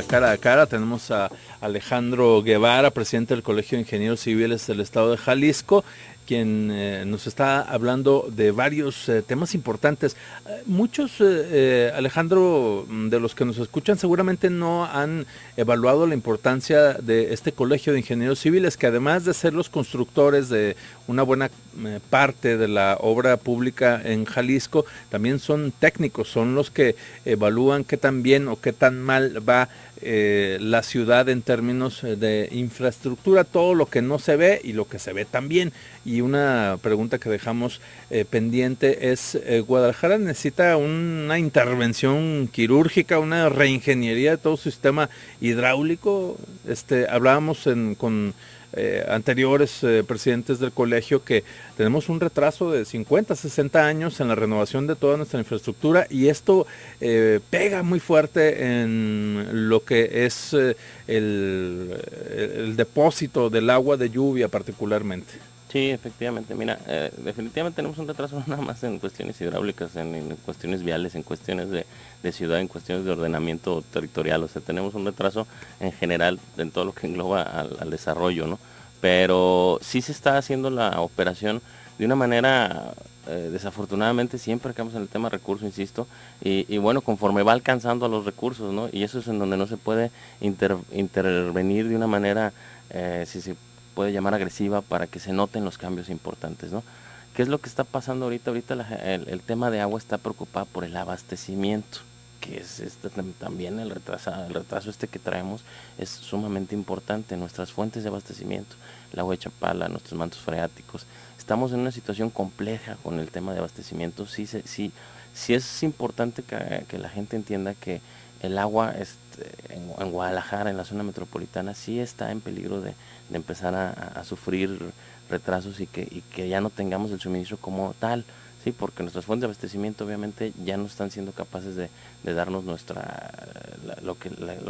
a Cara a Cara. Tenemos a Alejandro Guevara, presidente del Colegio de Ingenieros Civiles del Estado de Jalisco, quien nos está hablando de varios temas importantes. Muchos, Alejandro, de los que nos escuchan seguramente no han evaluado la importancia de este Colegio de Ingenieros Civiles, que además de ser los constructores de una buena parte de la obra pública en Jalisco, también son técnicos, son los que evalúan qué tan bien o qué tan mal va la ciudad en términos de infraestructura, todo lo que no se ve y lo que se ve también. Y una pregunta que dejamos pendiente es, ¿Guadalajara necesita una intervención quirúrgica, una reingeniería de todo su sistema hidráulico? Hablábamos con anteriores presidentes del colegio que tenemos un retraso de 50, 60 años en la renovación de toda nuestra infraestructura, y esto pega muy fuerte en lo que es el depósito del agua de lluvia particularmente. Sí, efectivamente. Mira, definitivamente tenemos un retraso no nada más en cuestiones hidráulicas, en cuestiones viales, en cuestiones de ciudad, en cuestiones de ordenamiento territorial. O sea, tenemos un retraso en general en todo lo que engloba al desarrollo, ¿no? Pero sí se está haciendo la operación de una manera, desafortunadamente, siempre acabamos en el tema recurso, insisto, y bueno, conforme va alcanzando a los recursos, ¿no? Y eso es en donde no se puede intervenir de una manera, si se puede llamar agresiva, para que se noten los cambios importantes, ¿no? ¿Qué es lo que está pasando ahorita? Ahorita el tema de agua está preocupado por el abastecimiento, que es también el retraso que traemos es sumamente importante. Nuestras fuentes de abastecimiento, el agua de Chapala, nuestros mantos freáticos, estamos en una situación compleja con el tema de abastecimiento. Sí es importante que la gente entienda que el agua en Guadalajara, en la zona metropolitana, sí está en peligro de empezar a sufrir retrasos y que ya no tengamos el suministro como tal, sí, porque nuestras fuentes de abastecimiento obviamente ya no están siendo capaces de darnos lo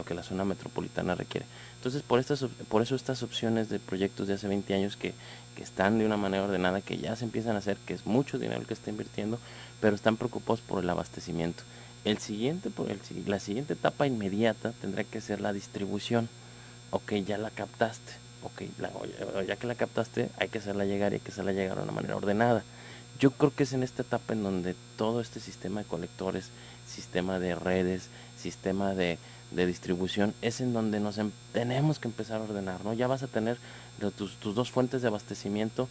que la zona metropolitana requiere. Entonces, por eso estas opciones de proyectos de hace 20 años que están de una manera ordenada, que ya se empiezan a hacer, que es mucho dinero el que está invirtiendo, pero están preocupados por el abastecimiento. La siguiente etapa inmediata tendrá que ser la distribución. Ok, ya la captaste. Ok, ya que la captaste, hay que hacerla llegar, y hay que hacerla llegar de una manera ordenada. Yo creo que es en esta etapa en donde todo este sistema de colectores, sistema de redes, sistema de distribución, es en donde tenemos que empezar a ordenar, ¿no? Ya vas a tener tus dos fuentes de abastecimiento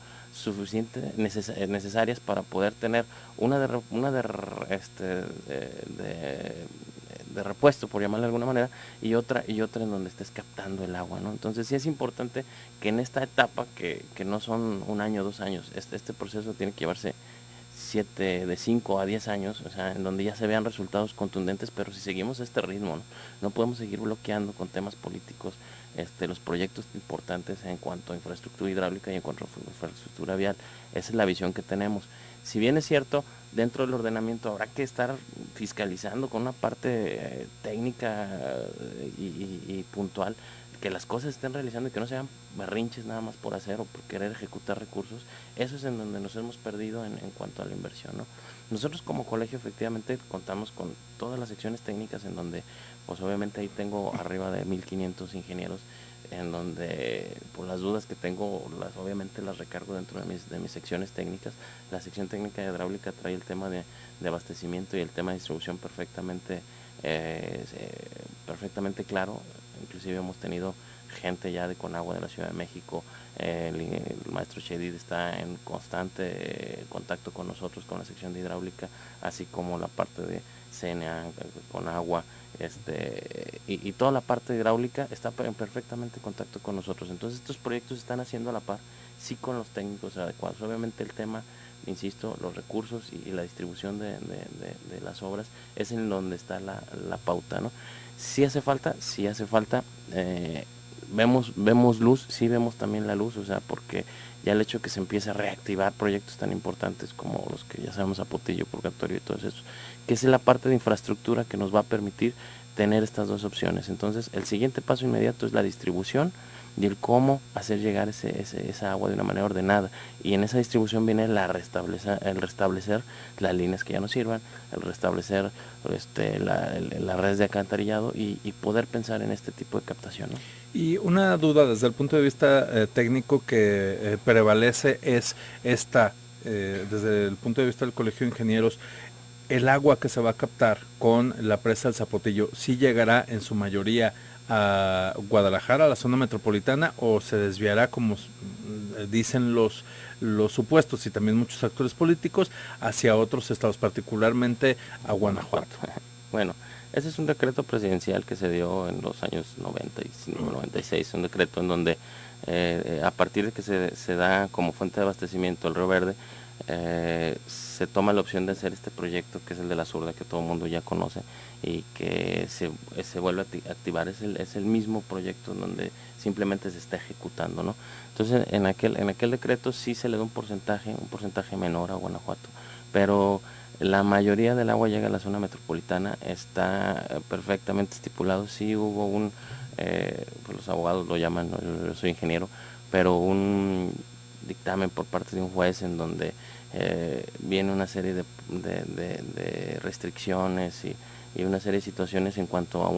necesarias para poder tener de repuesto, por llamarlo de alguna manera, y otra en donde estés captando el agua, ¿no? Entonces sí es importante que en esta etapa, que no son un año, 2 años, este proceso tiene que llevarse de 5 a 10 años, o sea, en donde ya se vean resultados contundentes. Pero si seguimos este ritmo, no podemos seguir bloqueando con temas políticos los proyectos importantes en cuanto a infraestructura hidráulica y en cuanto a infraestructura vial. Esa es la visión que tenemos. Si bien es cierto, dentro del ordenamiento habrá que estar fiscalizando con una parte técnica y puntual, que las cosas estén realizando y que no sean berrinches nada más por hacer o por querer ejecutar recursos. Eso es en donde nos hemos perdido en cuanto a la inversión, ¿no? Nosotros como colegio efectivamente contamos con todas las secciones técnicas, en donde pues obviamente ahí tengo arriba de 1500 ingenieros, en donde por las dudas que tengo, obviamente las recargo dentro de mis secciones técnicas. La sección técnica de hidráulica trae el tema de abastecimiento y el tema de distribución perfectamente claro. Inclusive hemos tenido gente ya de Conagua de la Ciudad de México. El maestro Shedid está en constante contacto con nosotros, con la sección de hidráulica, así como la parte de CNA, Conagua, y toda la parte hidráulica está en perfectamente contacto con nosotros. Entonces estos proyectos se están haciendo a la par, sí, con los técnicos adecuados. Obviamente el tema, insisto, los recursos y la distribución de las obras es en donde está la pauta, ¿no? Sí hace falta, vemos luz, sí vemos también la luz, o sea, porque ya el hecho de que se empiece a reactivar proyectos tan importantes como los que ya sabemos, Apotillo, Purgatorio y todo eso, que es la parte de infraestructura que nos va a permitir tener estas dos opciones. Entonces el siguiente paso inmediato es la distribución, y el cómo hacer llegar esa agua de una manera ordenada. Y en esa distribución viene el restablecer las líneas que ya no sirvan, el restablecer la red de alcantarillado y poder pensar en este tipo de captación, ¿no? Y una duda desde el punto de vista técnico que prevalece es esta, desde el punto de vista del Colegio de Ingenieros, el agua que se va a captar con la presa del Zapotillo, ¿sí llegará en su mayoría a Guadalajara, a la zona metropolitana, o se desviará, como dicen los supuestos y también muchos actores políticos, hacia otros estados, particularmente a Guanajuato? Bueno, ese es un decreto presidencial que se dio en los años 95, 96, un decreto en donde a partir de que se da como fuente de abastecimiento el Río Verde, se toma la opción de hacer este proyecto que es el de la Zurda, que todo el mundo ya conoce y que se vuelve a activar. Es el mismo proyecto en donde simplemente se está ejecutando, ¿no? Entonces en aquel decreto sí se le da un porcentaje menor a Guanajuato, pero la mayoría del agua llega a la zona metropolitana, está perfectamente estipulado. Sí hubo pues los abogados lo llaman, ¿no? Yo soy ingeniero, pero un dictamen por parte de un juez en donde viene una serie de restricciones y una serie de situaciones en cuanto a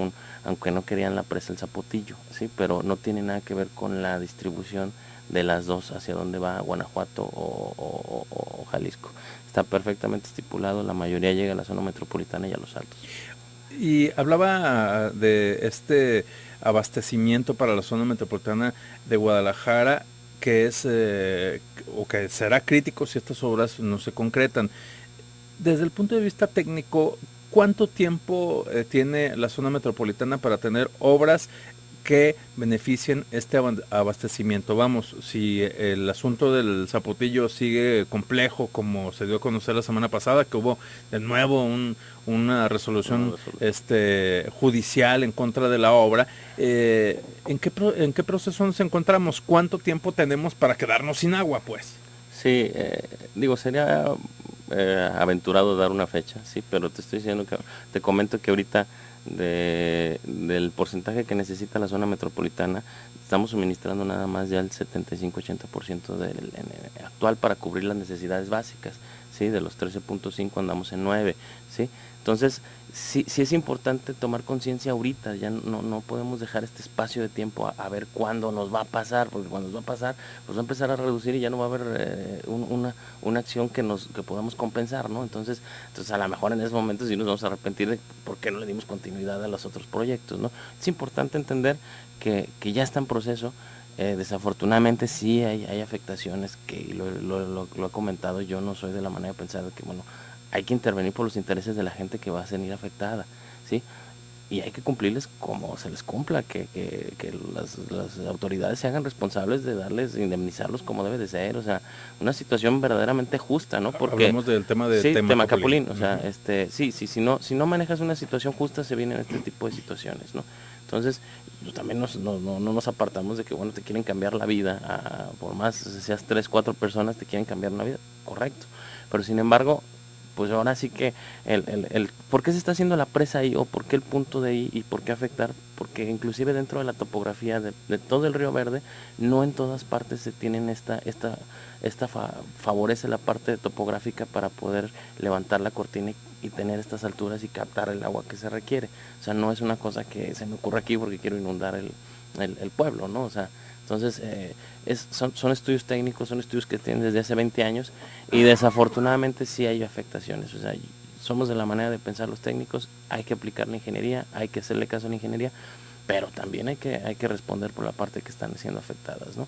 aunque no querían la presa El Zapotillo, ¿sí? Pero no tiene nada que ver con la distribución de las dos hacia dónde va Guanajuato o Jalisco. Está perfectamente estipulado, la mayoría llega a la zona metropolitana y a los Altos. Y hablaba de este abastecimiento para la zona metropolitana de Guadalajara, que es o que será crítico si estas obras no se concretan. Desde el punto de vista técnico, ¿cuánto tiempo tiene la zona metropolitana para tener obras que beneficien este abastecimiento? Vamos, si el asunto del Zapotillo sigue complejo, como se dio a conocer la semana pasada, que hubo de nuevo una resolución judicial en contra de la obra, ¿en qué proceso nos encontramos? ¿Cuánto tiempo tenemos para quedarnos sin agua, pues? Sí, sería aventurado dar una fecha, sí, pero te comento que ahorita del porcentaje que necesita la zona metropolitana, estamos suministrando nada más ya el 75-80% del actual para cubrir las necesidades básicas, ¿sí? De los 13.5 andamos en 9, ¿sí? Entonces, sí es importante tomar conciencia ahorita, ya no podemos dejar este espacio de tiempo a ver cuándo nos va a pasar, porque cuando nos va a pasar, pues va a empezar a reducir y ya no va a haber una acción que podamos compensar, ¿no? Entonces a lo mejor en ese momento sí nos vamos a arrepentir de por qué no le dimos continuidad a los otros proyectos, ¿no? Es importante entender que ya está en proceso. Desafortunadamente sí hay afectaciones que lo he comentado. Yo no soy de la manera de pensar de que hay que intervenir por los intereses de la gente que va a ser afectada, ¿sí? Y hay que cumplirles como se les cumpla, que las autoridades se hagan responsables de indemnizarlos como debe de ser, o sea, una situación verdaderamente justa, ¿no? Porque hablamos del tema de Temacapulín, o sea, si no manejas una situación justa se vienen este tipo de situaciones, ¿no? Entonces, también no nos apartamos de que, te quieren cambiar la vida, por más seas 3, 4 personas te quieren cambiar una vida, correcto, pero sin embargo, pues ahora sí que ¿por qué se está haciendo la presa ahí? ¿O por qué el punto de ahí? ¿Y por qué afectar? Porque inclusive dentro de la topografía de todo el Río Verde, no en todas partes se tienen favorece la parte topográfica para poder levantar la cortina y tener estas alturas y captar el agua que se requiere. O sea, no es una cosa que se me ocurra aquí porque quiero inundar el pueblo, ¿no? O sea, entonces, son estudios técnicos, son estudios que tienen desde hace 20 años y desafortunadamente sí hay afectaciones. O sea, somos de la manera de pensar los técnicos, hay que aplicar la ingeniería, hay que hacerle caso a la ingeniería, pero también hay que responder por la parte que están siendo afectadas, ¿no?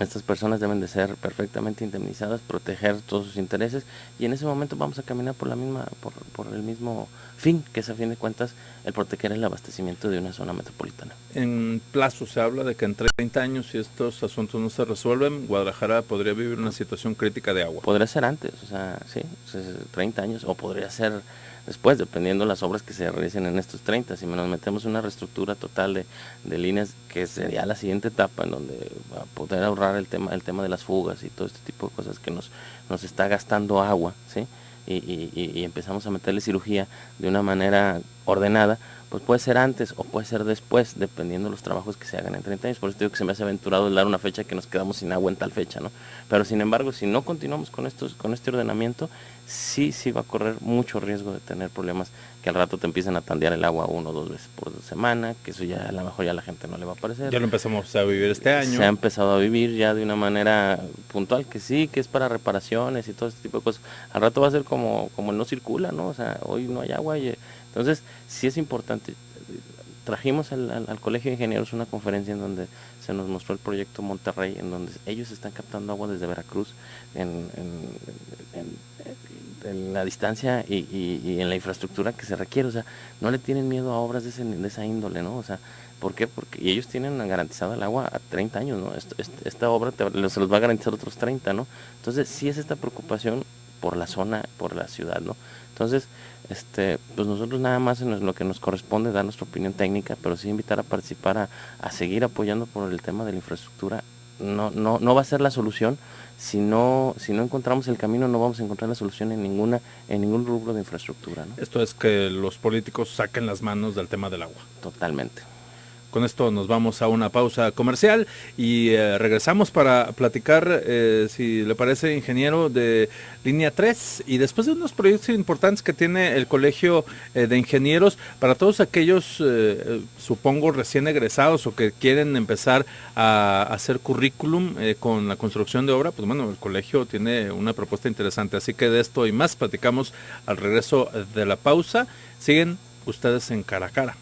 Estas personas deben de ser perfectamente indemnizadas, proteger todos sus intereses y en ese momento vamos a caminar por el mismo fin, que es a fin de cuentas el proteger el abastecimiento de una zona metropolitana. En plazo se habla de que en 30 años, si estos asuntos no se resuelven, Guadalajara podría vivir una situación crítica de agua. Podría ser antes, o sea, sí, 30 años, o podría ser después, dependiendo de las obras que se realicen en estos 30. Si nos metemos una reestructura total de líneas, que sería la siguiente etapa, en donde va a poder ahorrar el tema de las fugas y todo este tipo de cosas que nos está gastando agua, ¿sí? Y empezamos a meterle cirugía de una manera ordenada, pues puede ser antes o puede ser después, dependiendo de los trabajos que se hagan en 30 años. Por eso digo que se me hace aventurado el dar una fecha que nos quedamos sin agua en tal fecha, ¿no? Pero sin embargo, si no continuamos con este ordenamiento, sí va a correr mucho riesgo de tener problemas que al rato te empiecen a tandear el agua 1 o 2 veces por semana, que eso ya a lo mejor ya a la gente no le va a parecer. Ya lo empezamos a vivir este año. Se ha empezado a vivir ya de una manera puntual, que sí, que es para reparaciones y todo este tipo de cosas. Al rato va a ser como el no circula, ¿no? O sea, hoy no hay agua. Entonces, sí es importante. Trajimos al Colegio de Ingenieros una conferencia en donde se nos mostró el proyecto Monterrey, en donde ellos están captando agua desde Veracruz en la distancia y en la infraestructura que se requiere. O sea, no le tienen miedo a obras de esa índole, ¿no? O sea, ¿por qué? Porque ellos tienen garantizado el agua a 30 años, ¿no? Esta obra se los va a garantizar otros 30, ¿no? Entonces, sí es esta preocupación por la zona, por la ciudad, ¿no? Entonces, pues nosotros nada más en lo que nos corresponde dar nuestra opinión técnica, pero sí invitar a participar a seguir apoyando por el tema de la infraestructura. No va a ser la solución. Si no encontramos el camino, no vamos a encontrar la solución en ningún rubro de infraestructura, ¿no? Esto es que los políticos saquen las manos del tema del agua. Totalmente. Con esto nos vamos a una pausa comercial y regresamos para platicar, si le parece, ingeniero, de línea 3 y después de unos proyectos importantes que tiene el Colegio de Ingenieros para todos aquellos, supongo, recién egresados o que quieren empezar a hacer currículum con la construcción de obra. Pues bueno, el colegio tiene una propuesta interesante, así que de esto y más platicamos al regreso de la pausa. Siguen ustedes en Cara a Cara.